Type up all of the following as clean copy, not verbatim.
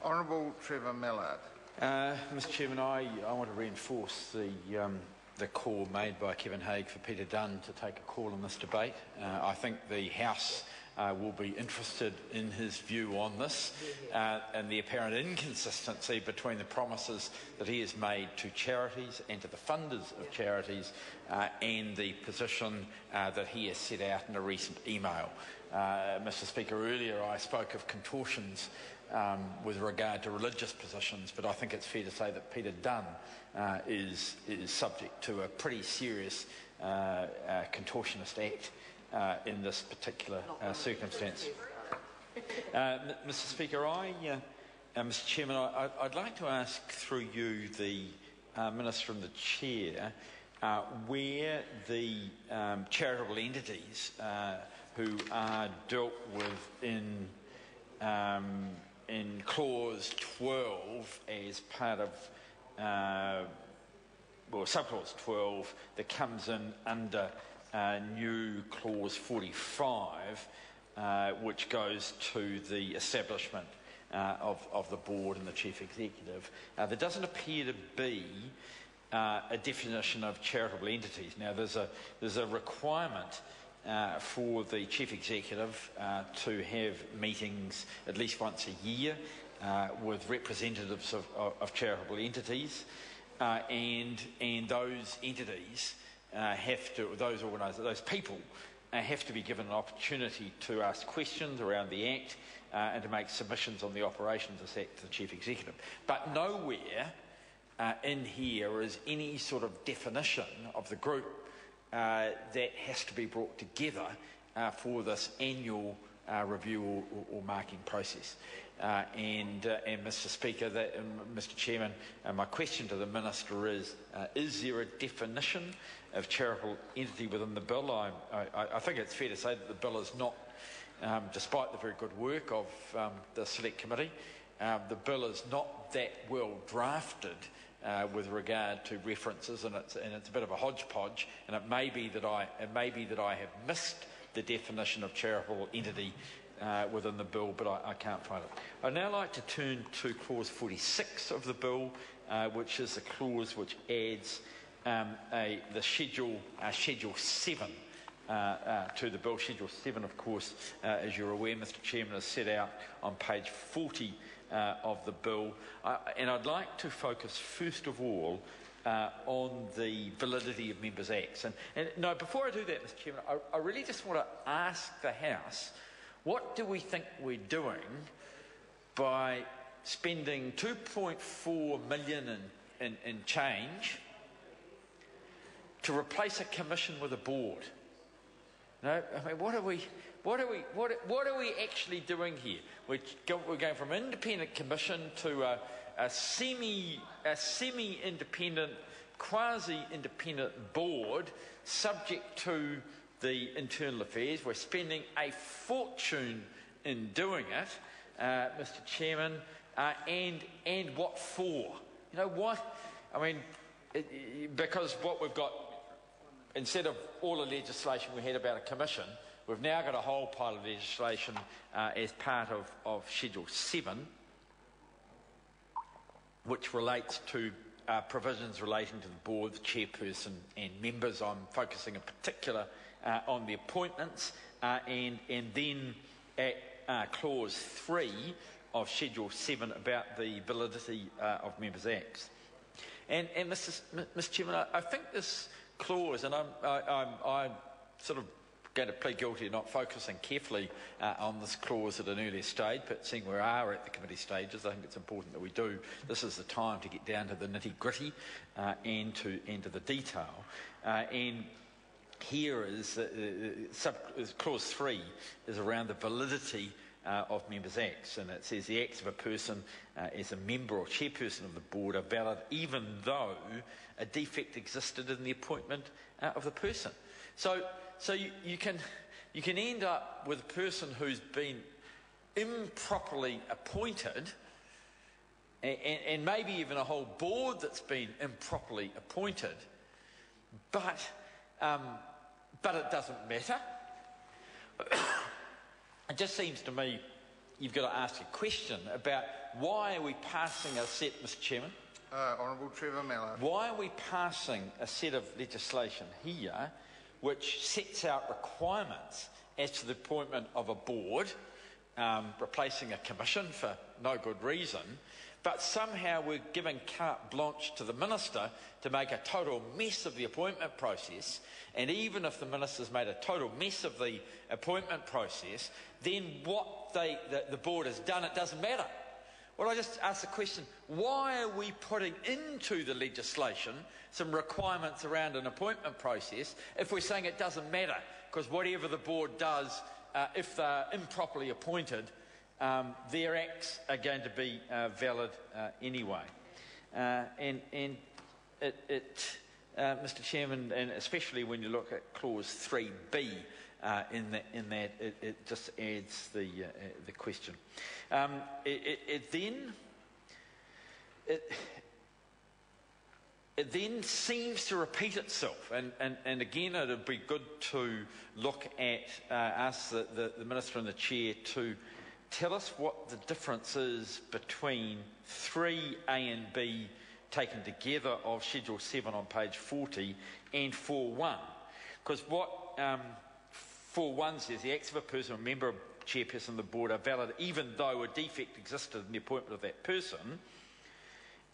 Honourable Trevor Mallard. Mr Chairman, I want to reinforce the call made by Kevin Haigh for Peter Dunn to take a call on this debate. I think the House will be interested in his view on this and the apparent inconsistency between the promises that he has made to charities and to the funders of charities and the position that he has set out in a recent email. Mr Speaker, earlier I spoke of contortions with regard to religious positions, but I think it's fair to say that Peter Dunn is subject to a pretty serious contortionist act in this particular circumstance. Mr Speaker, Mr Chairman, I'd like to ask through you the Minister and the Chair where the charitable entities who are dealt with in clause 12 as part of subclause 12 that comes in under new clause 45, which goes to the establishment of the board and the chief executive. There doesn't appear to be a definition of charitable entities. Now, there's a requirement for the chief executive to have meetings at least once a year with representatives of charitable entities, and those entities those people have to be given an opportunity to ask questions around the Act and to make submissions on the operations of the Act to the chief executive. But nowhere in here is any sort of definition of the group that has to be brought together for this annual review or marking process. And Mr Speaker, Mr Chairman, my question to the Minister is there a definition of charitable entity within the bill? I think it's fair to say that the bill is not, despite the very good work of the Select Committee, the bill is not that well drafted with regard to references, and it's a bit of a hodgepodge, and it may be that I have missed the definition of charitable entity within the bill, but I can't find it. I'd now like to turn to clause 46 of the bill, which is the clause which adds the schedule 7 to the bill. Schedule 7, of course, as you're aware, Mr Chairman, is set out on page 40 of the bill, and I'd like to focus first of all on the validity of Members' Acts. And no, before I do that, Mr Chairman, I really just want to ask the House, what do we think we're doing by spending $2.4 million in change to replace a commission with a board? No, I mean, what are we actually doing here? We're going from an independent commission to a semi-independent, quasi-independent board subject to the internal affairs. We're spending a fortune in doing it, Mr Chairman, and what for? You know what? I mean, because what we've got, instead of all the legislation we had about a commission, we've now got a whole pile of legislation as part of Schedule 7, which relates to provisions relating to the board, the chairperson and members. I'm focusing in particular on the appointments, and then at clause 3 of Schedule 7 about the validity of Members' Acts. And Mr Chairman, I think this clause, and I'm sort of going to plead guilty of not focusing carefully on this clause at an earlier stage, but seeing we are at the committee stages, I think it's important that we do. This is the time to get down to the nitty-gritty and to the detail. And here is clause 3 is around the validity of Members' Acts, and it says the acts of a person as a member or chairperson of the board are valid even though a defect existed in the appointment of the person. So you can end up with a person who's been improperly appointed, and maybe even a whole board that's been improperly appointed, but it doesn't matter. It just seems to me you've got to ask a question about why are we passing a set, Mr. Chairman? Honourable Trevor Mallard. Why are we passing a set of legislation here which sets out requirements as to the appointment of a board, replacing a commission for no good reason, but somehow we're giving carte blanche to the Minister to make a total mess of the appointment process, and even if the Minister's made a total mess of the appointment process, then what the board has done, it doesn't matter. Well, I just ask the question, why are we putting into the legislation some requirements around an appointment process if we're saying it doesn't matter? Because whatever the board does, if they're improperly appointed, their acts are going to be valid anyway. Mr. Chairman, and especially when you look at clause 3B in that, it just adds the question. It then seems to repeat itself, and again it would be good to look at ask the Minister and the Chair to tell us what the difference is between 3A and B taken together of Schedule 7 on page 40 and 4.1. Because what 4.1 says, the acts of a person or member of chairperson of the board are valid even though a defect existed in the appointment of that person.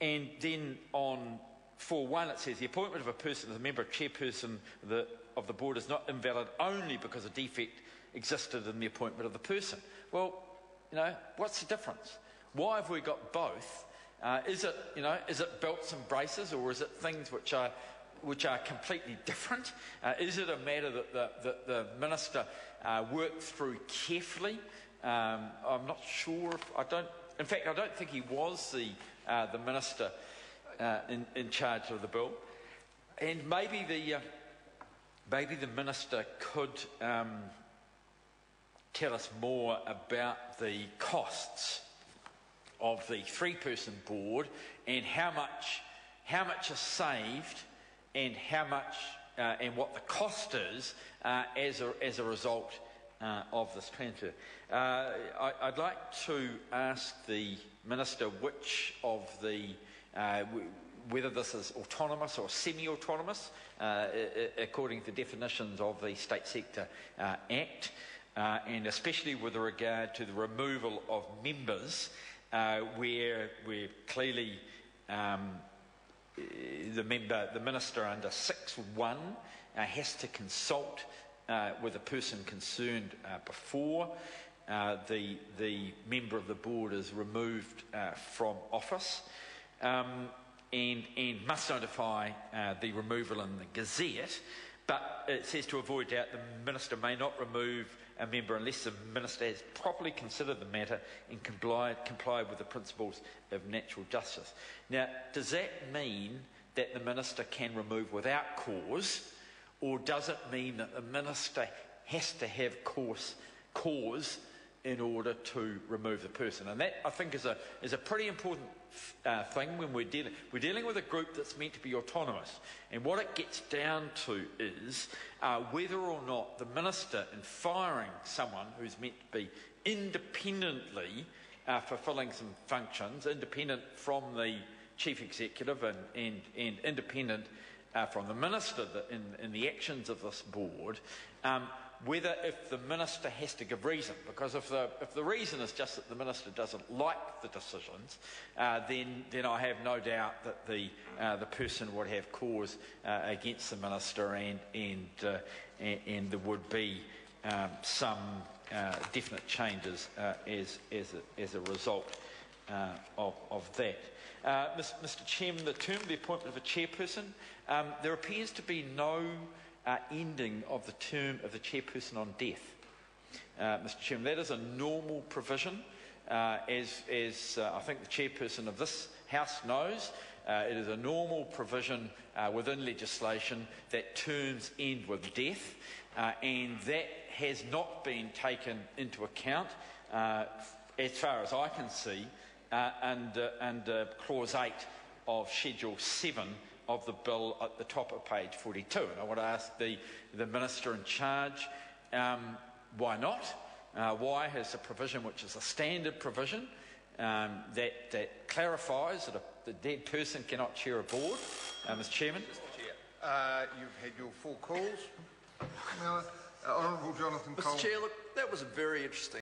And then on 4.1 it says the appointment of a person as a member of chairperson of the board is not invalid only because a defect existed in the appointment of the person. Well, what's the difference? Why have we got both? Is it belts and braces, or is it things which are completely different? Is it a matter that the Minister worked through carefully? I'm not sure. I don't think he was the Minister in charge of the bill. And maybe the Minister could tell us more about the costs of the three-person board and how much is saved and how much and what the cost is as a result of this transfer. I'd like to ask the Minister which of the whether this is autonomous or semi-autonomous according to definitions of the State Sector Act, and especially with regard to the removal of members where clearly the Minister under 6.1 has to consult with the person concerned before the member of the board is removed from office, and must notify the removal in the Gazette. But it says to avoid doubt, the Minister may not remove a member unless the Minister has properly considered the matter and complied with the principles of natural justice. Now, does that mean that the Minister can remove without cause, or does it mean that the Minister has to have cause in order to remove the person? And that, I think, is a pretty important thing when we're dealing with a group that's meant to be autonomous. And what it gets down to is whether or not the Minister, in firing someone who's meant to be independently fulfilling some functions, independent from the Chief Executive and independent from the Minister in the actions of this board, whether if the Minister has to give reason. Because if the reason is just that the Minister doesn't like the decisions, then I have no doubt that the person would have cause against the Minister, and there would be some definite changes as a result of that. Mr. Chairman, the term of the appointment of a chairperson, there appears to be no ending of the term of the chairperson on death. Mr. Chairman, that is a normal provision, as I think the chairperson of this House knows. It is a normal provision within legislation that terms end with death, and that has not been taken into account, as far as I can see, under Clause 8 of Schedule 7 of the bill at the top of page 42. And I want to ask the Minister in charge, why not? Y has a provision which is a standard provision that clarifies that the dead person cannot chair a board. Mr. Chairman. You've had your 4 calls. Honourable Jonathan Cole. Mr. Chair, look, that was a very interesting